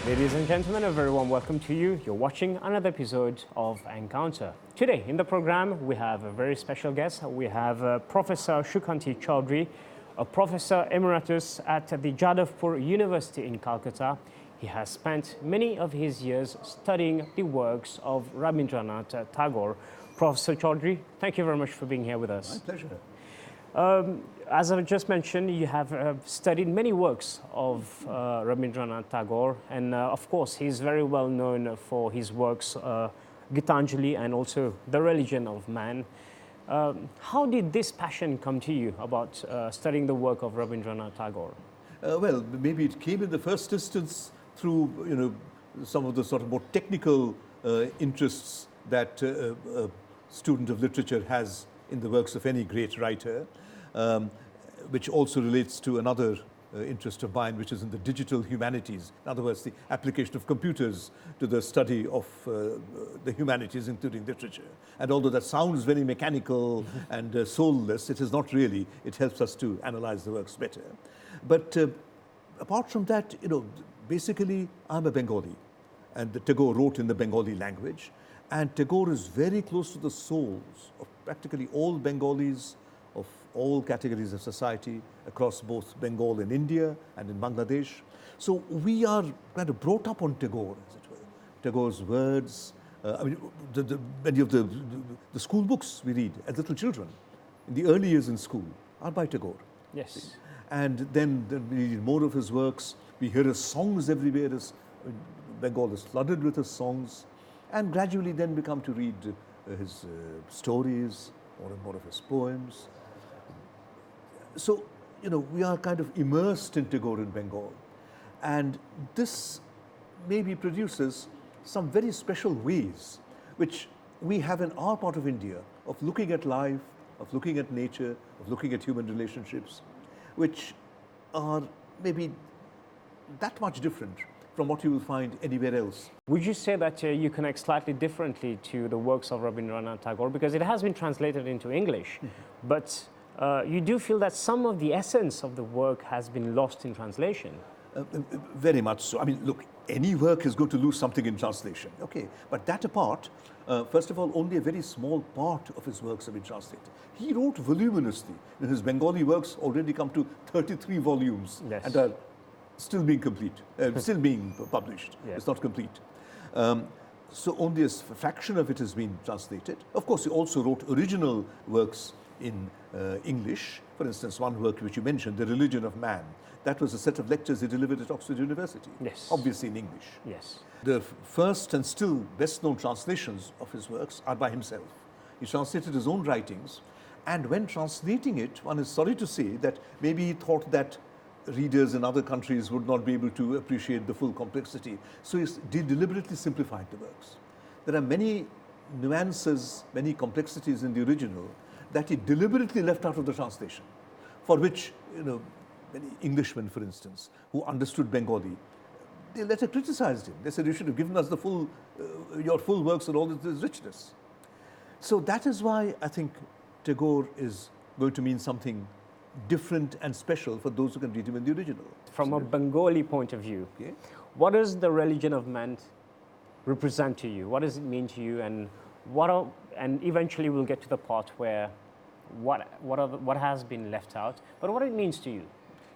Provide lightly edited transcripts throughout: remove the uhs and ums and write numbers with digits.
Ladies and gentlemen, a very warm welcome to you. You're watching another episode of Encounter. Today in the program, we have a very special guest. We have Professor Sukanta Chaudhuri, a Professor Emeritus at the Jadavpur University in Kolkata. He has spent many of his years studying the works of Rabindranath Tagore. Professor Chaudhuri, thank you very much for being here with us. My pleasure. As I just mentioned, you have studied many works of Rabindranath Tagore, and of course, he's very well known for his works, Gitanjali and also The Religion of Man. How did this passion come to you about studying the work of Rabindranath Tagore? Well, maybe it came in the first instance through, some of the sort of more technical interests that a student of literature has in the works of any great writer, which also relates to another interest of mine, which is in the digital humanities. In other words, the application of computers to the study of the humanities, including literature. And although that sounds very mechanical and soulless, it is not really. It helps us to analyze the works better. But apart from that, basically, I'm a Bengali, and Tagore wrote in the Bengali language. And Tagore is very close to the souls of practically all Bengalis of all categories of society across both Bengal and India and in Bangladesh. So we are kind of brought up on Tagore, as it were. Tagore's words, many of the school books we read as little children in the early years in school are by Tagore. Yes. And then we read more of his works. We hear his songs everywhere. Bengal is flooded with his songs. And gradually then we come to read his stories, more and more of his poems. So, we are kind of immersed in Tagore in Bengal. And this maybe produces some very special ways which we have in our part of India of looking at life, of looking at nature, of looking at human relationships, which are maybe that much different from what you will find anywhere else. Would you say that you connect slightly differently to the works of Rabindranath Tagore? Because it has been translated into English, but you do feel that some of the essence of the work has been lost in translation? Very much so. I mean, look, any work is going to lose something in translation, okay? But that apart, first of all, only a very small part of his works have been translated. He wrote voluminously. His Bengali works already come to 33 volumes. Yes. And are still being still being published. Yes. It's not complete. So only a fraction of it has been translated. Of course, he also wrote original works in English. For instance, one work which you mentioned, The Religion of Man. That was a set of lectures he delivered at Oxford University. Yes. Obviously in English. Yes. The first and still best known translations of his works are by himself. He translated his own writings, and when translating it, one is sorry to say that maybe he thought that readers in other countries would not be able to appreciate the full complexity. So he deliberately simplified the works. There are many nuances, many complexities in the original that he deliberately left out of the translation, for which, many Englishmen, for instance, who understood Bengali, they later criticized him. They said, you should have given us your full works and all this richness. So that is why I think Tagore is going to mean something different and special for those who can read him in the original. From a Bengali point of view, okay, what does The Religion of Man represent to you? What does it mean to you? And and eventually we'll get to the part where what has been left out, but what it means to you?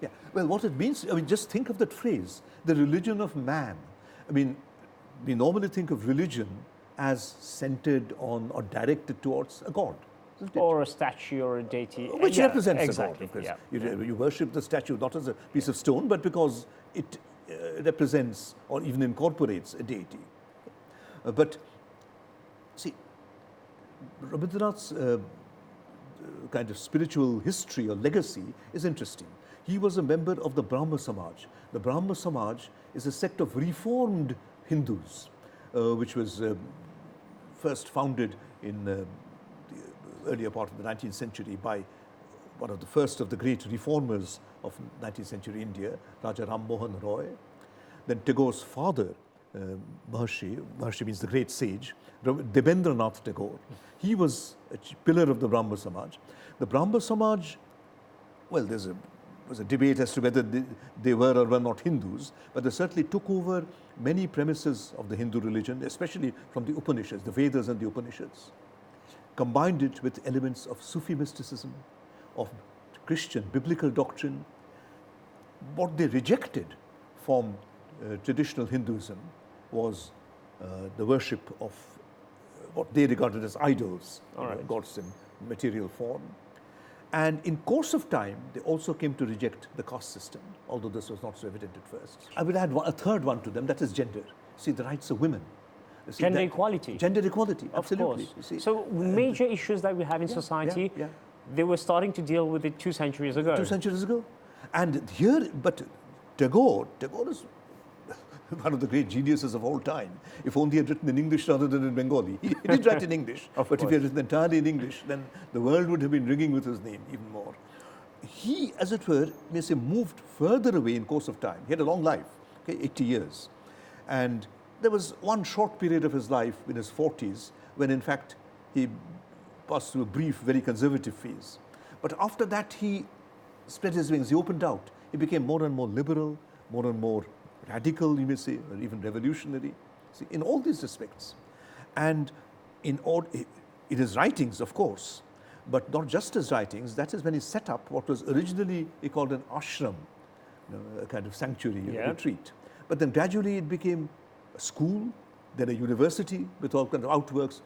Yeah, well, what it means, just think of that phrase, the religion of man. We normally think of religion as centered on or directed towards a god. Or a statue or a deity. Which represents exactly. the god. Yeah. You worship the statue not as a piece of stone, but because it represents or even incorporates a deity. But see, Rabindranath's kind of spiritual history or legacy is interesting. He was a member of the Brahma Samaj. The Brahma Samaj is a sect of reformed Hindus, which was first founded in the earlier part of the 19th century by one of the first of the great reformers of 19th century India, Raja Ram Mohan Roy. Then Tagore's father, Maharshi means the great sage, Rabindranath Tagore. He was a pillar of the Brahma Samaj. The Brahma Samaj, well, there's a was a debate as to whether they were or were not Hindus, but they certainly took over many premises of the Hindu religion, especially from the Upanishads, the Vedas and the Upanishads, combined it with elements of Sufi mysticism, of Christian biblical doctrine. What they rejected from traditional Hinduism was the worship of what they regarded as idols, gods in material form. And in course of time, they also came to reject the caste system, although this was not so evident at first. I would add a third one to them, that is gender. See, the rights of women. Gender equality. Gender equality, absolutely. Of course. So major issues that we have in society, they were starting to deal with it 2 centuries ago. 2 centuries ago. And here, but Tagore is one of the great geniuses of all time. If only he had written in English rather than in Bengali. He did write in English, but if he had written entirely in English, then the world would have been ringing with his name even more. He, as it were, may say, moved further away in course of time. He had a long life, 80 years. And there was one short period of his life in his 40s when, in fact, he passed through a brief, very conservative phase. But after that, he spread his wings, he opened out. He became more and more liberal, more and more radical, you may say, or even revolutionary, see, in all these respects. And in his writings, of course, but not just his writings, that is when he set up what was originally he called an ashram, a kind of sanctuary, a retreat. But then gradually it became a school, then a university with all kinds of outworks,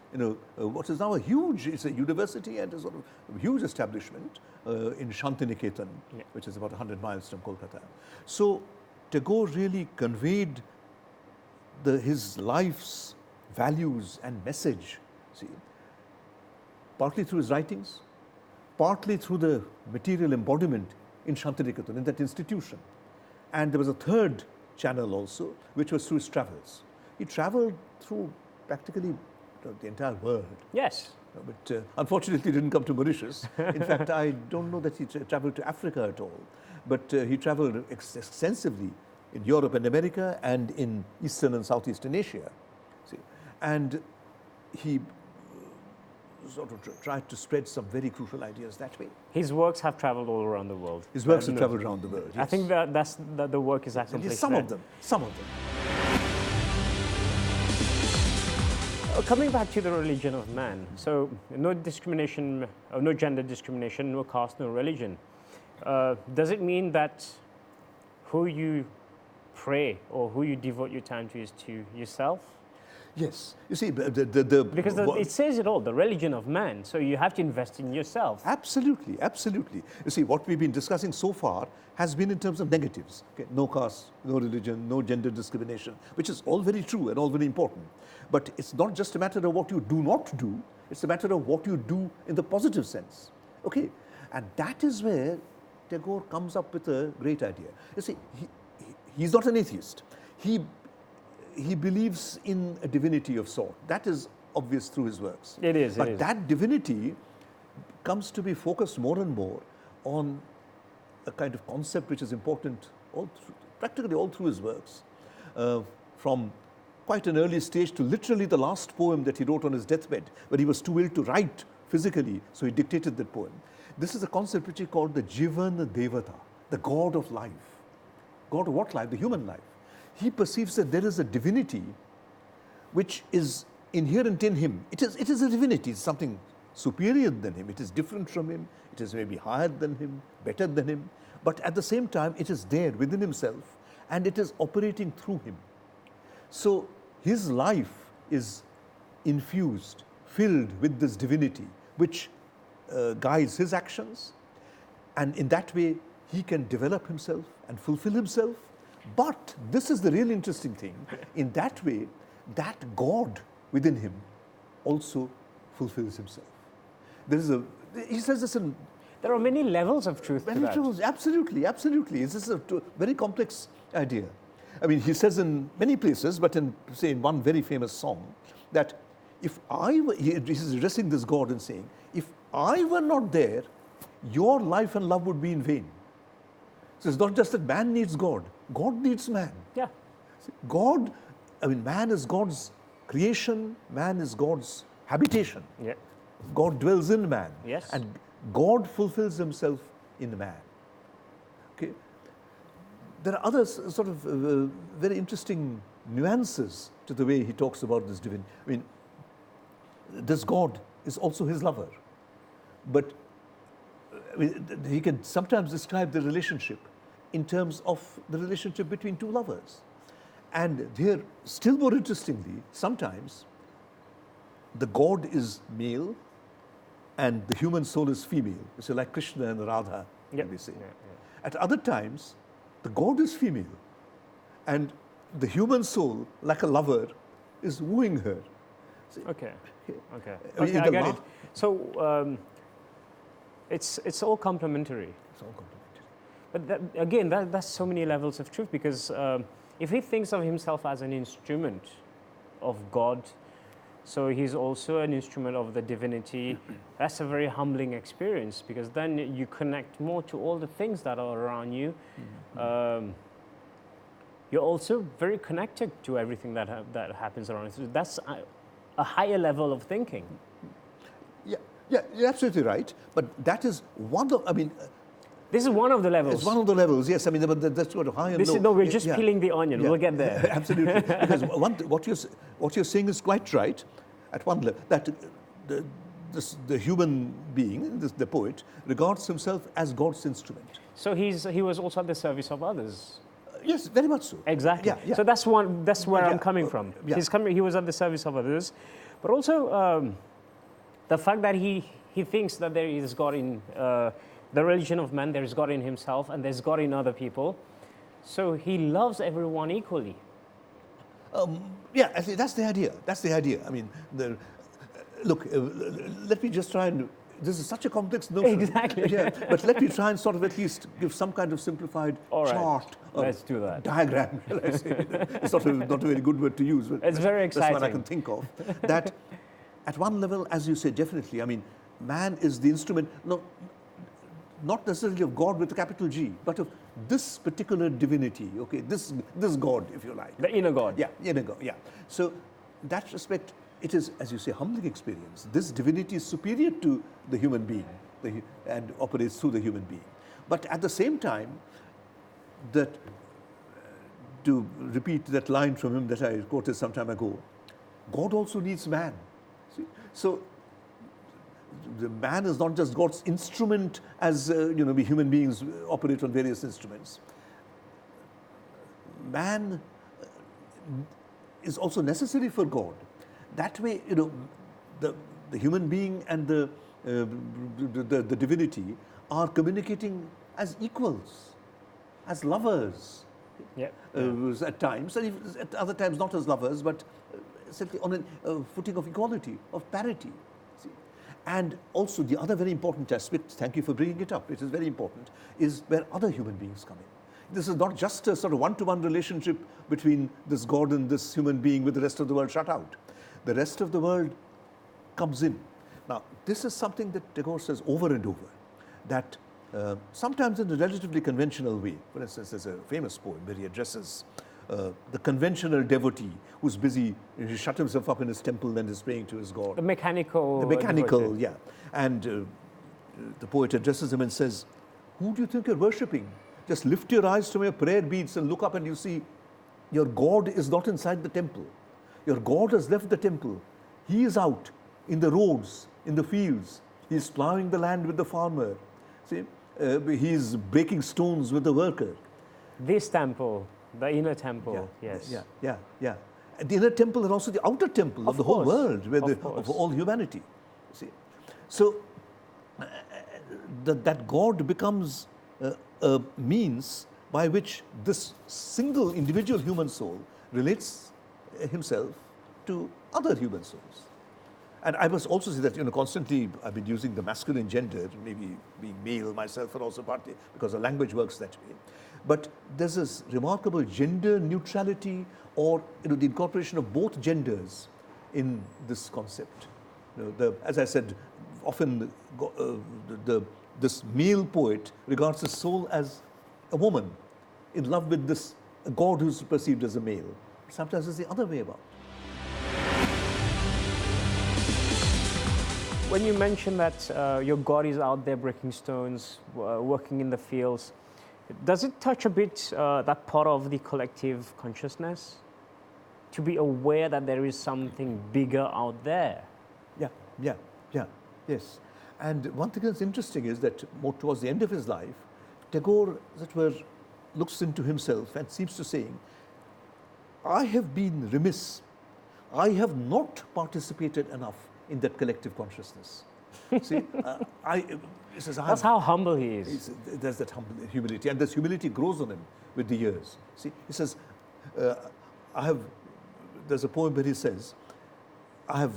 what is now it's a university and a sort of huge establishment in Shantiniketan, which is about 100 miles from Kolkata. So Tagore really conveyed his life's values and message, see, partly through his writings, partly through the material embodiment in Shantiniketan, in that institution. And there was a third channel also, which was through his travels. He traveled through practically the entire world. Yes. But unfortunately didn't come to Mauritius. In fact, I don't know that he traveled to Africa at all. But he traveled extensively in Europe and America and in Eastern and Southeastern Asia. See? And he sort of tried to spread some very crucial ideas that way. His works have traveled all around the world. His works have traveled around the world, yes. I think that the work is accomplished. Some of them. Coming back to the religion of man, so no discrimination, no gender discrimination, no caste, no religion. Does it mean that who you pray or who you devote your time to is to yourself? Yes. You see, because it says it all, the religion of man, so you have to invest in yourself. Absolutely, absolutely. You see, what we've been discussing so far has been in terms of negatives. Okay? No caste, no religion, no gender discrimination, which is all very true and all very important. But it's not just a matter of what you do not do, it's a matter of what you do in the positive sense. Okay? And that is where Tagore comes up with a great idea. You see, he's not an atheist. He believes in a divinity of sort. That is obvious through his works. It is. But that divinity comes to be focused more and more on a kind of concept which is important practically all through his works, from quite an early stage to literally the last poem that he wrote on his deathbed, where he was too ill to write physically, so he dictated that poem. This is a concept which he called the Jivan Devata, the god of life. God of what life? The human life. He perceives that there is a divinity which is inherent in him. It is a divinity, it's something superior than him, it is different from him, it is maybe higher than him, better than him, but at the same time it is there within himself and it is operating through him. So his life is infused, filled with this divinity which guides his actions, and in that way he can develop himself and fulfill himself. But this is the really interesting thing. In that way, that God within him also fulfills himself. He says this in... There are many levels of truth to that. Absolutely, absolutely. This is a very complex idea. I mean, he says in many places, but in one very famous song, that if I were... He's addressing this God and saying, if I were not there, your life and love would be in vain. So it's not just that man needs God. God needs man. Yeah. Man is God's creation, man is God's habitation. Yeah. God dwells in man. Yes. And God fulfills himself in man. there are other sort of very interesting nuances to the way he talks about this divine. I mean, this God is also his lover, but I mean, he can sometimes describe the relationship in terms of the relationship between two lovers. And here, still more interestingly, sometimes the God is male and the human soul is female. So like Krishna and Radha, we say. At other times, the God is female and the human soul, like a lover, is wooing her. See, okay, I get it. So it's all complementary. It's all complementary. But again, that's so many levels of truth, because if he thinks of himself as an instrument of God, so he's also an instrument of the divinity, that's a very humbling experience, because then you connect more to all the things that are around you. You're also very connected to everything that happens around you. So that's a higher level of thinking. Yeah, you're absolutely right. But that is one of, I mean, this is one of the levels. It's one of the levels, yes. I mean, but that's sort of high and low. No, we're just peeling the onion. We'll get there. Absolutely. Because what you're saying is quite right at one level, that the human being, the poet, regards himself as God's instrument. So he was also at the service of others. Yes, very much so. Exactly. Yeah. So that's where I'm coming from. Yeah. He was at the service of others. But also the fact that he thinks that there is God in the religion of man, there's God in himself, and there's God in other people. So he loves everyone equally. Yeah, I think that's the idea. That's the idea. I mean, look, let me just try and, this is such a complex notion. Exactly. Yeah, but let me try and sort of at least give some kind of simplified chart. Let's do that. Diagram, shall I say. It's not a very good word to use, but it's very exciting. That's what I can think of. That at one level, as you say, definitely, I mean, man is the instrument, not necessarily of God with a capital G, but of this particular divinity, okay, this God, if you like. The inner God. Yeah, inner God, yeah. So in that respect, it is, as you say, humbling experience. This divinity is superior to the human being and operates through the human being. But at the same time, that to repeat that line from him that I quoted some time ago, God also needs man. See? So the man is not just God's instrument, as we human beings operate on various instruments. Man is also necessary for God. That way, the human being and the divinity are communicating as equals, as lovers. Yeah. At times, and at other times not as lovers, but simply on a footing of equality, of parity. See? And also the other very important aspect, thank you for bringing it up, it is very important, is where other human beings come in. This is not just a sort of one-to-one relationship between this God and this human being with the rest of the world shut out. The rest of the world comes in. Now, this is something that Tagore says over and over, that sometimes in a relatively conventional way. For instance, there's a famous poem where he addresses the conventional devotee who's busy, he shut himself up in his temple and is praying to his God. The mechanical devotee. Yeah. And the poet addresses him and says, who do you think you're worshipping? Just lift your eyes from your prayer beads and look up and you see your God is not inside the temple. Your God has left the temple. He is out in the roads, in the fields. He is plowing the land with the farmer. See, he is breaking stones with the worker. This temple, the inner temple, yes. Yeah. The inner temple and also the outer temple of the whole world, where of all humanity. See, so that God becomes a means by which this single individual human soul relates himself to other human souls. And I must also say that, constantly I've been using the masculine gender, maybe being male myself, and also partly because the language works that way. But there's this remarkable gender neutrality, or the incorporation of both genders in this concept. As I said, often this male poet regards his soul as a woman in love with this God who's perceived as a male. Sometimes it's the other way about. When you mention that your God is out there breaking stones, working in the fields, Does it touch a bit that part of the collective consciousness? To be aware that there is something bigger out there? Yes. And one thing that's interesting is that more towards the end of his life, Tagore, as it were, looks into himself and seems to saying, I have been remiss. I have not participated enough in that collective consciousness. See, he says, That's how humble he is. There's that humility, and this humility grows on him with the years. See, he says, there's a poem where he says, I have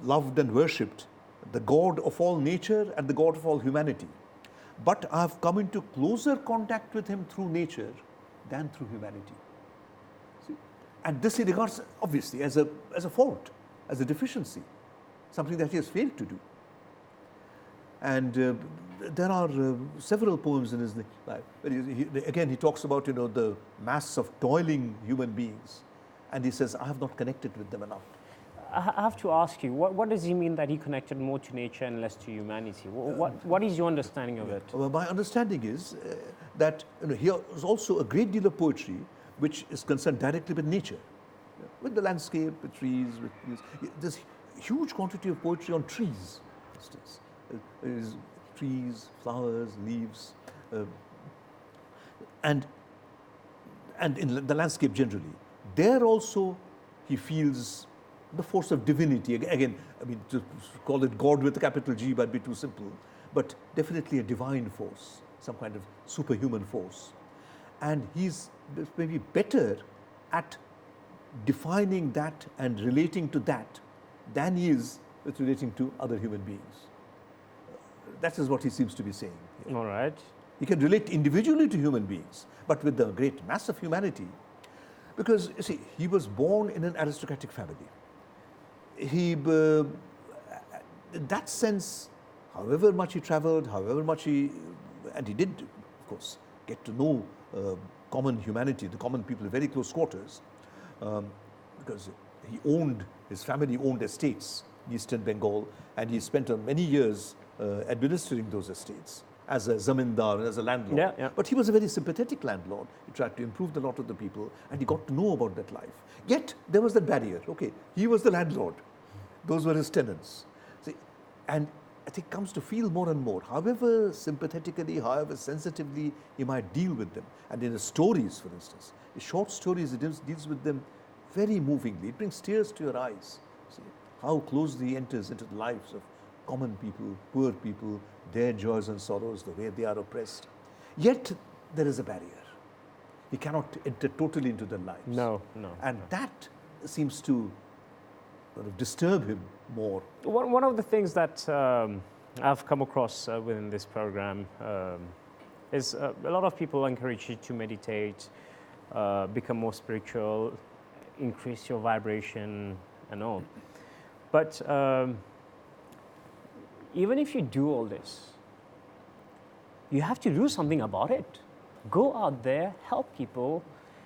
loved and worshipped the God of all nature and the God of all humanity. But I have come into closer contact with him through nature than through humanity. See? And this he regards, obviously, as a fault, as a deficiency, something that he has failed to do. And there are several poems in his life. Again, he talks about, the mass of toiling human beings. And he says, I have not connected with them enough. I have to ask you, what does he mean that he connected more to nature and less to humanity? What is your understanding of it? Well, my understanding is that here is also a great deal of poetry which is concerned directly with nature, with the landscape, with trees, there's huge quantity of poetry on trees, for instance. Trees, flowers, leaves, and in the landscape generally. There also he feels the force of divinity. Again, I mean, to call it God with a capital G might be too simple, but definitely a divine force, some kind of superhuman force. And he's maybe better at defining that and relating to that than he is with relating to other human beings. That is what he seems to be saying here. All right. He can relate individually to human beings, but with the great mass of humanity, because, you see, he was born in an aristocratic family. He, in that sense, however much he traveled, and he did, of course, get to know common humanity, the common people, very close quarters, because his family owned estates in Eastern Bengal, and he spent many years administering those estates as a zamindar, as a landlord. Yeah. But he was a very sympathetic landlord. He tried to improve the lot of the people, and he got to know about that life. Yet there was that barrier. Okay, he was the landlord; those were his tenants. See, and I think comes to feel more and more, however sympathetically, however sensitively he might deal with them. And in his stories, for instance, his short stories, he deals with them very movingly. It brings tears to your eyes. See how closely he enters into the lives of common people, poor people, their joys and sorrows, the way they are oppressed. Yet there is a barrier. He cannot enter totally into their lives. No. And that seems to sort of disturb him more. One of the things that I've come across within this program is a lot of people encourage you to meditate, become more spiritual, increase your vibration and all. But even if you do all this, you have to do something about it. Go out there, help people.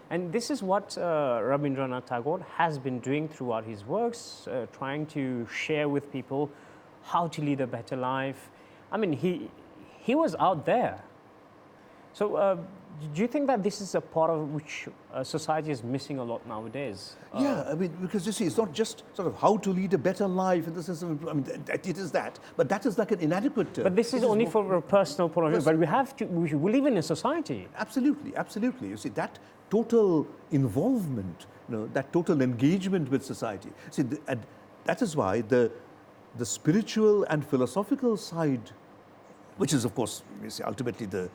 And this is what Rabindranath Tagore has been doing throughout his works, trying to share with people how to lead a better life. I mean, he was out there. So do you think that this is a part of which society is missing a lot nowadays? Yeah, I mean, because you see, it's not just sort of how to lead a better life in the sense of, I mean, it is that, but that is like an inadequate term. But this is only for a personal point of view, but we live in a society. Absolutely. You see, that total involvement, that total engagement with society. See, and that is why the spiritual and philosophical side, which is, of course, you see, ultimately the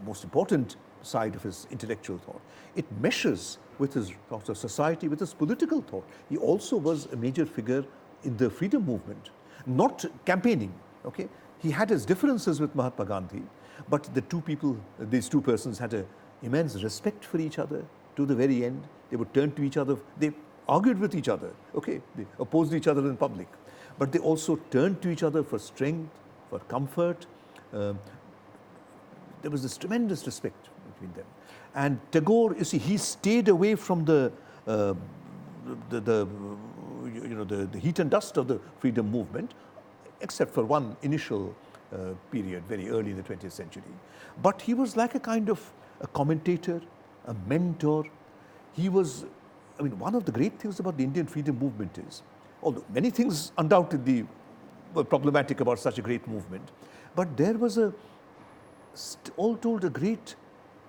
most important side of his intellectual thought, it meshes with his thoughts of society, with his political thought. He also was a major figure in the freedom movement, not campaigning, okay? He had his differences with Mahatma Gandhi, but these two persons had an immense respect for each other to the very end. They would turn to each other, they argued with each other, okay? They opposed each other in public, but they also turned to each other for strength, for comfort. There was this tremendous respect between them. And Tagore, you see, he stayed away from the heat and dust of the freedom movement, except for one initial period, very early in the 20th century. But he was like a kind of a commentator, a mentor. He was, I mean, one of the great things about the Indian freedom movement is, although many things undoubtedly were problematic about such a great movement, but there was all told, a great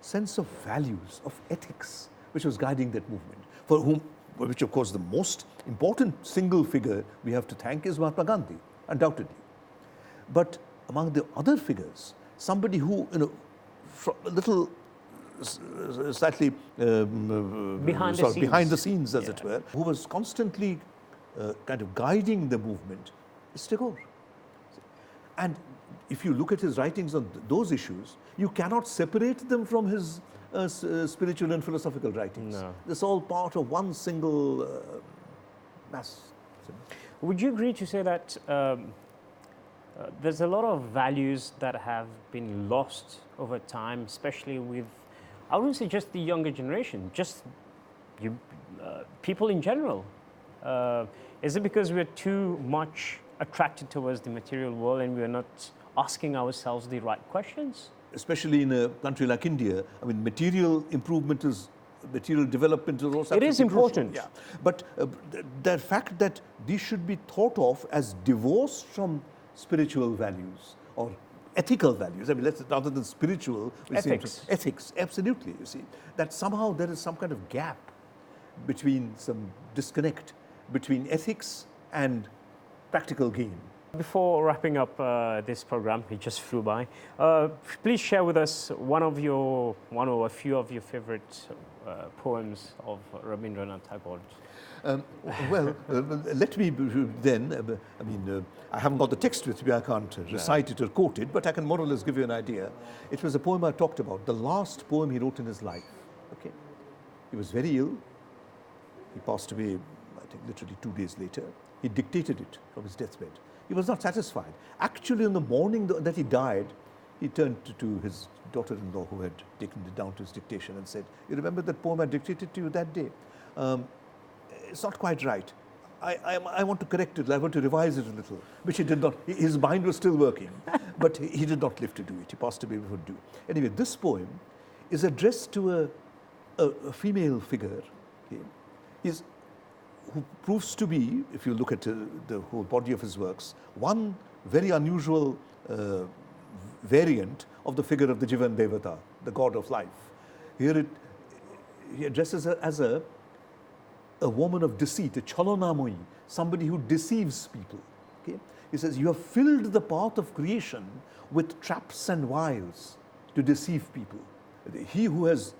sense of values, of ethics, which was guiding that movement, which of course the most important single figure we have to thank is Mahatma Gandhi, undoubtedly. But among the other figures, somebody who, a little slightly behind the scenes, as it were, who was constantly kind of guiding the movement, is Tagore. And if you look at his writings on those issues, you cannot separate them from his spiritual and philosophical writings. No. It's all part of one single mass. Would you agree to say that there's a lot of values that have been lost over time, especially with, I wouldn't say just the younger generation, just people in general? Is it because we're too much attracted towards the material world and we're not asking ourselves the right questions? Especially in a country like India, I mean, material development is also it is important. Crucial. Yeah. But the fact that these should be thought of as divorced from spiritual values or ethical values, I mean, rather than spiritual, ethics, absolutely, you see, that somehow there is some kind of gap between, some disconnect between ethics and practical gain. Before wrapping up this program, it just flew by, please share with us one or a few of your favorite poems of Rabindranath Tagore. Let me then, I haven't got the text with me, I can't recite it or quote it, but I can more or less give you an idea. It was a poem I talked about, the last poem he wrote in his life. Okay, he was very ill. He passed away, I think, literally 2 days later. He dictated it from his deathbed. He was not satisfied. Actually, in the morning that he died, he turned to his daughter-in-law who had taken it down to his dictation and said, "You remember that poem I dictated to you that day? It's not quite right. I want to correct it. I want to revise it a little," which he did not. His mind was still working, but he did not live to do it. He passed away before do. Anyway, this poem is addressed to a female figure, okay, who proves to be, if you look at the whole body of his works, one very unusual variant of the figure of the Jivan Devata, the god of life. Here he addresses her as a woman of deceit, a Chalonamoi, somebody who deceives people. Okay? He says, "You have filled the path of creation with traps and wiles to deceive people. He who has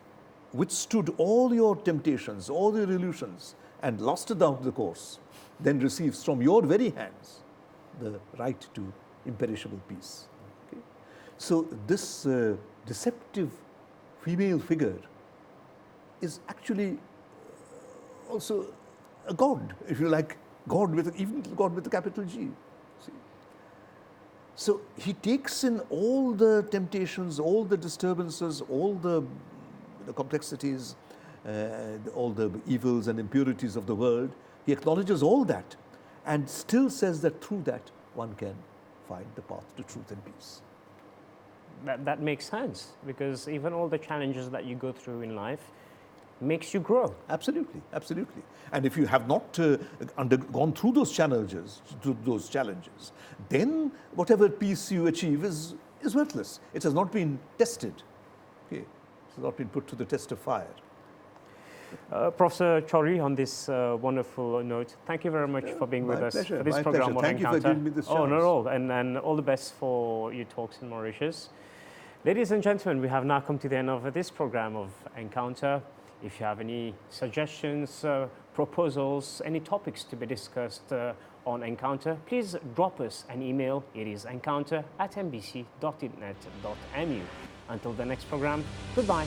withstood all your temptations, all your illusions, and lasted out the course, then receives from your very hands the right to imperishable peace." Okay? So this deceptive female figure is actually also a god, if you like, even God with a capital G. See? So he takes in all the temptations, all the disturbances, all the complexities, all the evils and impurities of the world. He acknowledges all that and still says that through that one can find the path to truth and peace. That makes sense, because even all the challenges that you go through in life makes you grow. Absolutely, absolutely. And if you have not gone through those challenges, then whatever peace you achieve is worthless. It has not been tested. Okay? It has not been put to the test of fire. Professor Chaudhuri, on this wonderful note, thank you very much for being with us for this program of Thank Encounter. you for giving me this chance. Oh, not at all. And all the best for your talks in Mauritius. Ladies and gentlemen, we have now come to the end of this program of Encounter. If you have any suggestions, proposals, any topics to be discussed on Encounter, please drop us an email. It is encounter@mbc.internet.mu. Until the next program, goodbye.